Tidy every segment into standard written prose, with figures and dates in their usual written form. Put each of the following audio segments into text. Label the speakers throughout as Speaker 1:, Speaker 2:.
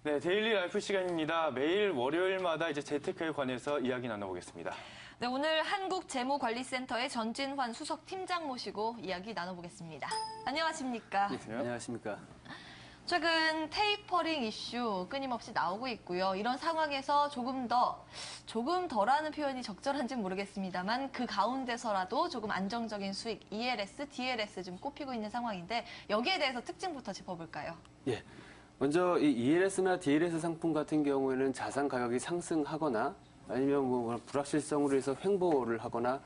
Speaker 1: 네, 데일리 라이프 시간입니다. 매일 월요일마다 이제 재테크에 관해서 이야기 나눠보겠습니다.
Speaker 2: 네, 오늘 한국재무관리센터의 전진환 수석 팀장 모시고 이야기 나눠보겠습니다. 안녕하십니까?
Speaker 3: 네, 안녕하십니까?
Speaker 2: 최근 테이퍼링 이슈 끊임없이 나오고 있고요. 이런 상황에서 조금 덜하는 표현이 적절한지는 모르겠습니다만 그 가운데서라도 조금 안정적인 수익, ELS, DLS 좀 꼽히고 있는 상황인데 여기에 대해서 특징부터 짚어볼까요?
Speaker 3: 예. 먼저 이 ELS나 DLS 상품 같은 경우에는 자산 가격이 상승하거나 아니면 뭐 불확실성으로 해서 횡보를 하거나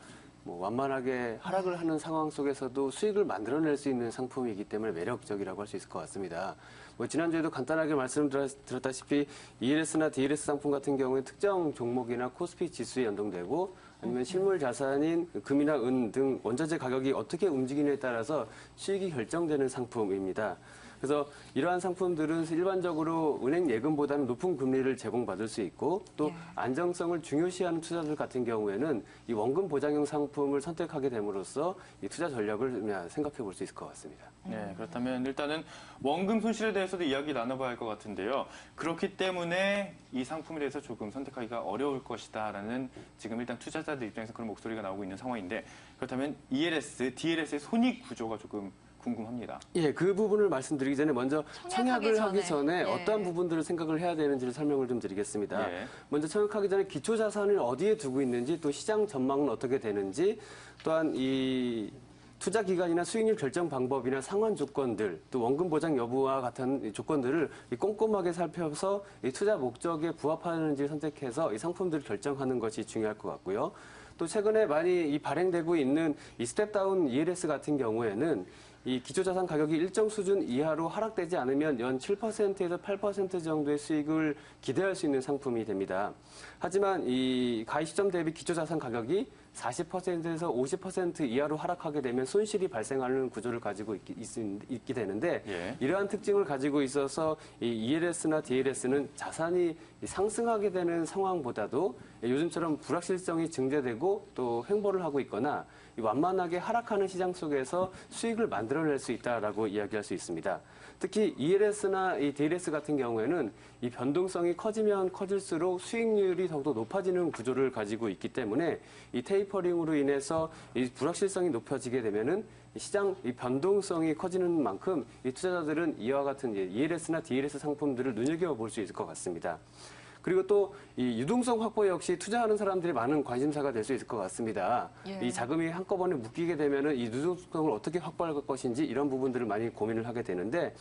Speaker 3: 뭐 완만하게 하락을 하는 상황 속에서도 수익을 만들어낼 수 있는 상품이기 때문에 매력적이라고 할 수 있을 것 같습니다. 뭐 지난주에도 간단하게 말씀드렸다시피 ELS나 DLS 상품 같은 경우에 특정 종목이나 코스피 지수에 연동되고 아니면 실물 자산인 금이나 은 등 원자재 가격이 어떻게 움직이느냐에 따라서 수익이 결정되는 상품입니다. 그래서 이러한 상품들은 일반적으로 은행 예금보다는 높은 금리를 제공받을 수 있고 또 안정성을 중요시하는 투자들 같은 경우에는 이 원금 보장형 상품을 선택하게 됨으로써 이 투자 전략을 생각해 볼 수 있을 것 같습니다.
Speaker 1: 네, 그렇다면 일단은 원금 손실에 대해서도 이야기 나눠봐야 할 것 같은데요. 그렇기 때문에 이 상품에 대해서 조금 선택하기가 어려울 것이다라는 지금 일단 투자자들 입장에서 그런 목소리가 나오고 있는 상황인데 그렇다면 ELS, DLS의 손익 구조가 조금 궁금합니다.
Speaker 3: 예, 그 부분을 말씀드리기 전에 먼저 청약을 하기 전에
Speaker 2: 예.
Speaker 3: 어떠한 부분들을 생각을 해야 되는지를 설명을 좀 드리겠습니다.
Speaker 1: 예.
Speaker 3: 먼저 청약하기 전에 기초 자산을 어디에 두고 있는지 또 시장 전망은 어떻게 되는지 또한 이 투자 기간이나 수익률 결정 방법이나 상환 조건들, 또 원금 보장 여부와 같은 조건들을 꼼꼼하게 살펴서 이 투자 목적에 부합하는지 선택해서 이 상품들을 결정하는 것이 중요할 것 같고요. 또 최근에 많이 발행되고 있는 이 스텝다운 ELS 같은 경우에는 이 기초자산 가격이 일정 수준 이하로 하락되지 않으면 연 7%에서 8% 정도의 수익을 기대할 수 있는 상품이 됩니다. 하지만 이 가입 시점 대비 기초자산 가격이 40%에서 50% 이하로 하락하게 되면 손실이 발생하는 구조를 가지고 있게 되는데 이러한 특징을 가지고 있어서 이 ELS나 DLS는 자산이 상승하게 되는 상황보다도 요즘처럼 불확실성이 증대되고 또 횡보를 하고 있거나 완만하게 하락하는 시장 속에서 수익을 만들어낼 수 있다라고 이야기할 수 있습니다. 특히 ELS나 이 DLS 같은 경우에는 이 변동성이 커지면 커질수록 수익률이 더욱더 높아지는 구조를 가지고 있기 때문에 이 테이퍼링으로 인해서 이 불확실성이 높아지게 되면은 시장 이 변동성이 커지는 만큼 이 투자자들은 이와 같은 ELS나 DLS 상품들을 눈여겨볼 수 있을 것 같습니다. 그리고 또 이 유동성 확보 역시 투자하는 사람들이 많은 관심사가 될 수 있을 것 같습니다. 이 자금이 한꺼번에 묶이게 되면은 이 유동성을 어떻게 확보할 것인지 이런 부분들을 많이 고민을 하게 되는데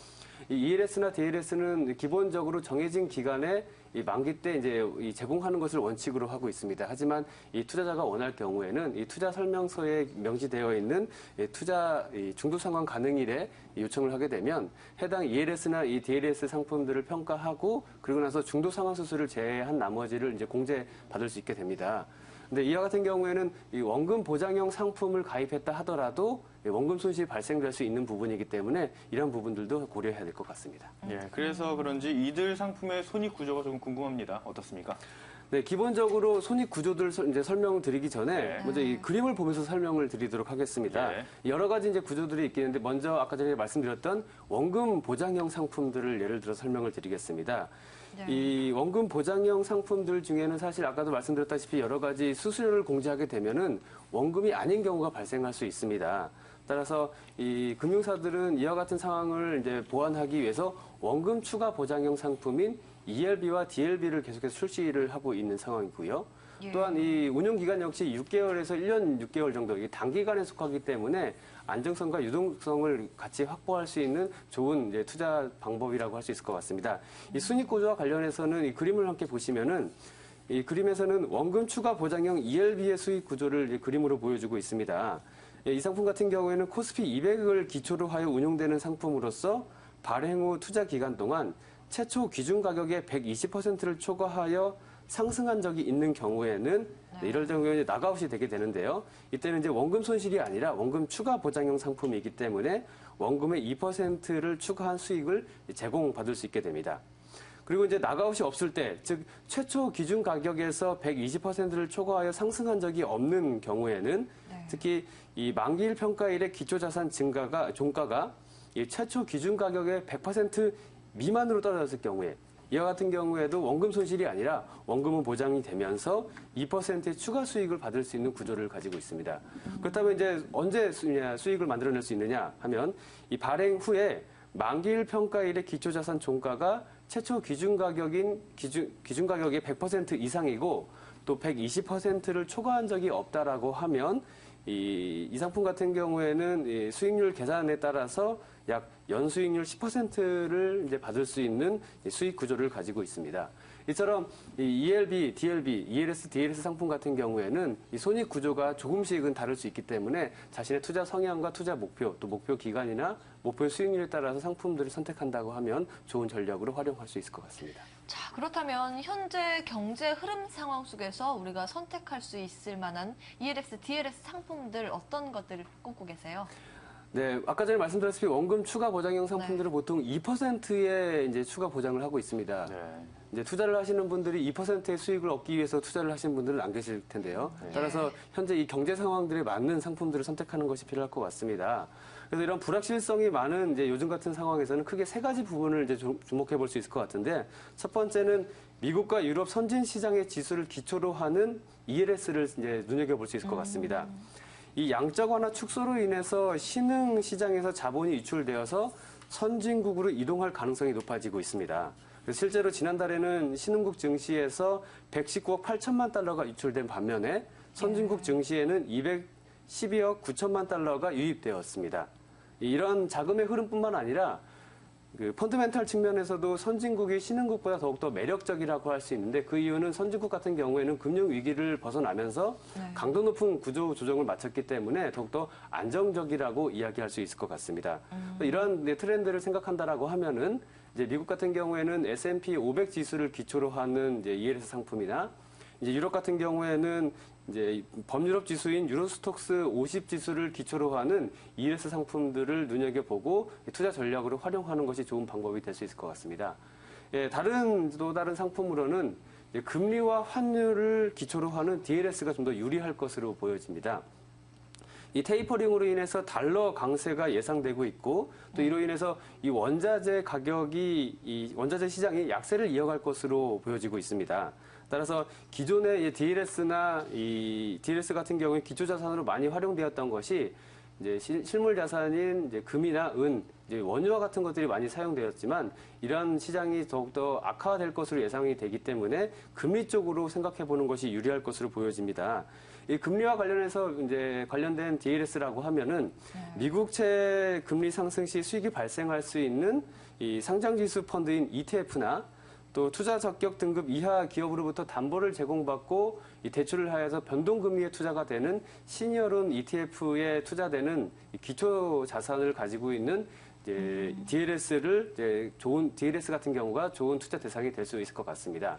Speaker 3: 이 ELS나 DLS는 기본적으로 정해진 기간에 이 만기 때 이제 이 제공하는 것을 원칙으로 하고 있습니다. 하지만 이 투자자가 원할 경우에는 이 투자 설명서에 명시되어 있는 투자 중도 상환 가능일에 요청을 하게 되면 해당 ELS나 이 DLS 상품들을 평가하고 그리고 나서 중도 상환 수수를 제외한 나머지를 이제 공제 받을 수 있게 됩니다. 근데 이와 같은 경우에는 이 원금 보장형 상품을 가입했다 하더라도 원금 손실이 발생될 수 있는 부분이기 때문에 이런 부분들도 고려해야 될 것 같습니다.
Speaker 1: 예, 그래서 그런지 이들 상품의 손익 구조가 조금 궁금합니다. 어떻습니까?
Speaker 3: 네, 기본적으로 손익 구조들 이제 설명을 드리기 전에 먼저 이 그림을 보면서 설명을 드리도록 하겠습니다. 여러 가지 이제 구조들이 있겠는데 먼저 아까 전에 말씀드렸던 원금 보장형 상품들을 예를 들어 설명을 드리겠습니다. 이 원금 보장형 상품들 중에는 사실 아까도 말씀드렸다시피 여러 가지 수수료를 공제하게 되면은 원금이 아닌 경우가 발생할 수 있습니다. 따라서 이 금융사들은 이와 같은 상황을 이제 보완하기 위해서 원금 추가 보장형 상품인 ELB와 DLB를 계속해서 출시를 하고 있는 상황이고요. 또한 이 운용 기간 역시 6개월에서 1년 6개월 정도 이게 단기간에 속하기 때문에 안정성과 유동성을 같이 확보할 수 있는 좋은 이제 투자 방법이라고 할 수 있을 것 같습니다. 이 순익 구조와 관련해서는 이 그림을 함께 보시면은 이 그림에서는 원금 추가 보장형 ELB의 수익 구조를 그림으로 보여주고 있습니다. 이 상품 같은 경우에는 코스피 200을 기초로 하여 운용되는 상품으로서 발행 후 투자 기간 동안 최초 기준 가격의 120%를 초과하여 상승한 적이 있는 경우에는 이럴 경우에 낙아웃이 되게 되는데요. 이때는 이제 원금 손실이 아니라 원금 추가 보장형 상품이기 때문에 원금의 2%를 추가한 수익을 제공받을 수 있게 됩니다. 그리고 이제 낙아웃이 없을 때, 즉 최초 기준 가격에서 120%를 초과하여 상승한 적이 없는 경우에는 특히 이 만기일 평가일의 기초자산 종가가 이 최초 기준 가격의 100% 미만으로 떨어졌을 경우에 이와 같은 경우에도 원금 손실이 아니라 원금은 보장이 되면서 2%의 추가 수익을 받을 수 있는 구조를 가지고 있습니다. 그렇다면 이제 언제 수익을 만들어낼 수 있느냐 하면 이 발행 후에 만기일 평가일의 기초자산 종가가 최초 기준 가격의 100% 이상이고 또 120%를 초과한 적이 없다라고 하면 이 상품 같은 경우에는 이 수익률 계산에 따라서 약 연수익률 10%를 이제 받을 수 있는 수익 구조를 가지고 있습니다. 이처럼 이 ELB, DLB, ELS, DLS 상품 같은 경우에는 이 손익 구조가 조금씩은 다를 수 있기 때문에 자신의 투자 성향과 투자 목표, 또 목표 기간이나 목표 수익률에 따라서 상품들을 선택한다고 하면 좋은 전략으로 활용할 수 있을 것 같습니다.
Speaker 2: 자, 그렇다면 현재 경제 흐름 상황 속에서 우리가 선택할 수 있을 만한 ELS, DLS 상품들 어떤 것들을 꼽고 계세요?
Speaker 3: 네, 아까 전에 말씀드렸다시피 원금 추가 보장형 상품들은 보통 2%의 이제 추가 보장을 하고 있습니다.
Speaker 1: 네.
Speaker 3: 이제 투자를 하시는 분들이 2%의 수익을 얻기 위해서 투자를 하시는 분들은 안 계실 텐데요. 따라서 현재 이 경제 상황들에 맞는 상품들을 선택하는 것이 필요할 것 같습니다. 그래서 이런 불확실성이 많은 이제 요즘 같은 상황에서는 크게 세 가지 부분을 이제 주목해 볼 수 있을 것 같은데, 첫 번째는 미국과 유럽 선진 시장의 지수를 기초로 하는 ELS를 이제 눈여겨볼 수 있을 것 같습니다. 이 양적 완화 축소로 인해서 신흥 시장에서 자본이 유출되어서 선진국으로 이동할 가능성이 높아지고 있습니다. 그래서 실제로 지난달에는 신흥국 증시에서 119억 8천만 달러가 유출된 반면에 선진국 증시에는 212억 9천만 달러가 유입되었습니다. 이런 자금의 흐름뿐만 아니라 그 펀드멘탈 측면에서도 선진국이 신흥국보다 더욱더 매력적이라고 할 수 있는데, 그 이유는 선진국 같은 경우에는 금융 위기를 벗어나면서 강도 높은 구조 조정을 마쳤기 때문에 더욱더 안정적이라고 이야기할 수 있을 것 같습니다. 이러한 트렌드를 생각한다라고 하면은 이제 미국 같은 경우에는 S&P 500 지수를 기초로 하는 이제 ELS 상품이나 이제 유럽 같은 경우에는 이제 범유럽 지수인 유로스톡스 50 지수를 기초로 하는 ELS 상품들을 눈여겨보고 투자 전략으로 활용하는 것이 좋은 방법이 될 수 있을 것 같습니다. 예, 또 다른 상품으로는 금리와 환율을 기초로 하는 DLS가 좀 더 유리할 것으로 보여집니다. 이 테이퍼링으로 인해서 달러 강세가 예상되고 있고, 또 이로 인해서 이 원자재 원자재 시장이 약세를 이어갈 것으로 보여지고 있습니다. 따라서 기존의 DLS나 이 DLS 같은 경우에 기초 자산으로 많이 활용되었던 것이 이제 실물 자산인 이제 금이나 은, 이제 원유와 같은 것들이 많이 사용되었지만, 이러한 시장이 더욱더 악화될 것으로 예상이 되기 때문에 금리 쪽으로 생각해 보는 것이 유리할 것으로 보여집니다. 이 금리와 관련해서 이제 관련된 DLS라고 하면은 미국채 금리 상승 시 수익이 발생할 수 있는 이 상장지수 펀드인 ETF나 또 투자 적격 등급 이하 기업으로부터 담보를 제공받고 이 대출을 하여서 변동금리에 투자가 되는 시니어론 ETF에 투자되는 기초 자산을 가지고 있는 이제 DLS 같은 경우가 좋은 투자 대상이 될 수 있을 것 같습니다.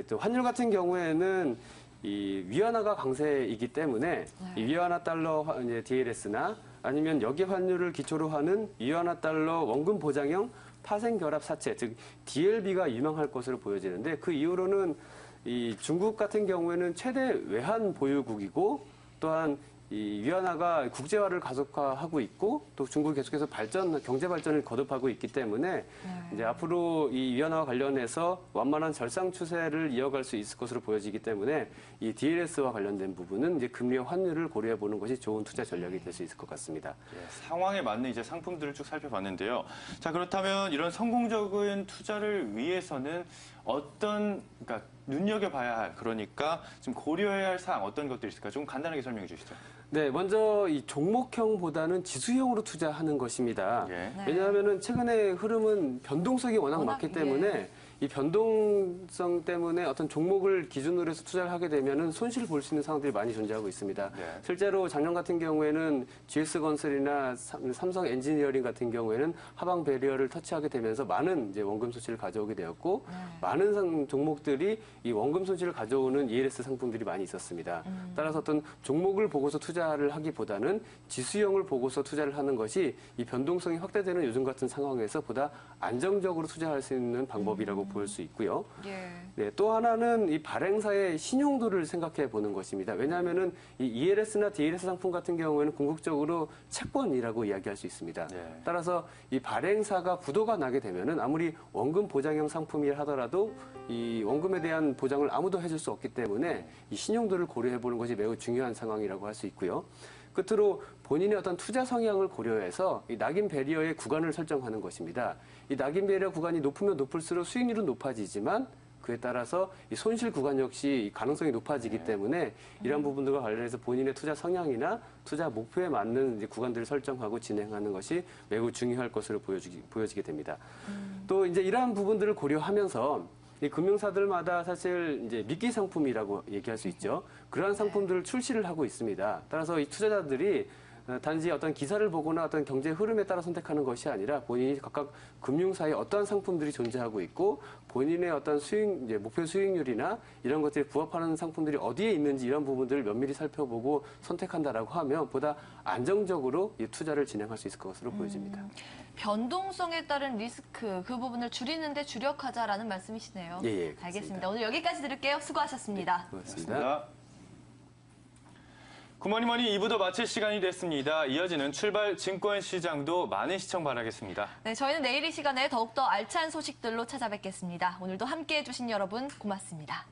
Speaker 3: 또 환율 같은 경우에는 이 위안화가 강세이기 때문에 이 위안화 달러 이제 DLS나 아니면 여기 환율을 기초로 하는 위안화 달러 원금 보장형 파생 결합 사채, 즉 DLB가 유명할 것으로 보여지는데, 그 이후로는 이 중국 같은 경우에는 최대 외환 보유국이고, 또한 이 위안화가 국제화를 가속화하고 있고, 또 중국이 계속해서 경제 발전을 거듭하고 있기 때문에 이제 앞으로 이 위안화와 관련해서 완만한 절상 추세를 이어갈 수 있을 것으로 보여지기 때문에 이 DLS와 관련된 부분은 이제 금리와 환율을 고려해 보는 것이 좋은 투자 전략이 될 수 있을 것 같습니다.
Speaker 1: 예, 상황에 맞는 이제 상품들을 쭉 살펴봤는데요. 자, 그렇다면 이런 성공적인 투자를 위해서는 그러니까 눈여겨봐야 할, 그러니까 좀 고려해야 할 사항 어떤 것들이 있을까? 좀 간단하게 설명해 주시죠.
Speaker 3: 네, 먼저 이 종목형보다는 지수형으로 투자하는 것입니다.
Speaker 1: 예.
Speaker 3: 왜냐하면은 최근의 흐름은 변동성이 워낙 많기 때문에 이 변동성 때문에 어떤 종목을 기준으로 해서 투자를 하게 되면은 손실을 볼 수 있는 상황들이 많이 존재하고 있습니다.
Speaker 1: 네.
Speaker 3: 실제로 작년 같은 경우에는 GS건설이나 삼성 엔지니어링 같은 경우에는 하방 배리어를 터치하게 되면서 많은 이제 원금 손실을 가져오게 되었고, 많은 종목들이 이 원금 손실을 가져오는 ELS 상품들이 많이 있었습니다. 따라서 어떤 종목을 보고서 투자를 하기보다는 지수형을 보고서 투자를 하는 것이 이 변동성이 확대되는 요즘 같은 상황에서 보다 안정적으로 투자할 수 있는 방법이라고 볼 수 있고요.
Speaker 2: 예.
Speaker 3: 네, 또 하나는 이 발행사의 신용도를 생각해 보는 것입니다. 왜냐하면은 이 ELS나 DLS 상품 같은 경우에는 궁극적으로 채권이라고 이야기할 수 있습니다.
Speaker 1: 네.
Speaker 3: 따라서 이 발행사가 부도가 나게 되면은 아무리 원금 보장형 상품이라 하더라도 이 원금에 대한 보장을 아무도 해줄 수 없기 때문에 이 신용도를 고려해 보는 것이 매우 중요한 상황이라고 할 수 있고요. 끝으로 본인의 어떤 투자 성향을 고려해서 이 낙인 배리어의 구간을 설정하는 것입니다. 이 낙인 배리어 구간이 높으면 높을수록 수익률은 높아지지만 그에 따라서 이 손실 구간 역시 가능성이 높아지기 때문에 이러한 부분들과 관련해서 본인의 투자 성향이나 투자 목표에 맞는 이제 구간들을 설정하고 진행하는 것이 매우 중요할 것으로 보여지게 됩니다. 또 이제 이러한 부분들을 고려하면서 이 금융사들마다 사실 이제 미끼 상품이라고 얘기할 수 있죠. 그러한 상품들을 출시를 하고 있습니다. 따라서 이 투자자들이 단지 어떤 기사를 보거나 어떤 경제 흐름에 따라 선택하는 것이 아니라 본인이 각각 금융사에 어떠한 상품들이 존재하고 있고 본인의 어떤 이제 목표 수익률이나 이런 것들에 부합하는 상품들이 어디에 있는지 이런 부분들을 면밀히 살펴보고 선택한다라고 하면 보다 안정적으로 이 투자를 진행할 수 있을 것으로 보여집니다.
Speaker 2: 변동성에 따른 리스크 그 부분을 줄이는데 주력하자라는 말씀이시네요.
Speaker 3: 예, 예,
Speaker 2: 알겠습니다. 오늘 여기까지 들을게요. 수고하셨습니다.
Speaker 3: 고맙습니다.
Speaker 1: 굿모닝머니 2부도 마칠 시간이 됐습니다. 이어지는 출발 증권시장도 많은 시청 바라겠습니다.
Speaker 2: 네, 저희는 내일 이 시간에 더욱더 알찬 소식들로 찾아뵙겠습니다. 오늘도 함께해 주신 여러분 고맙습니다.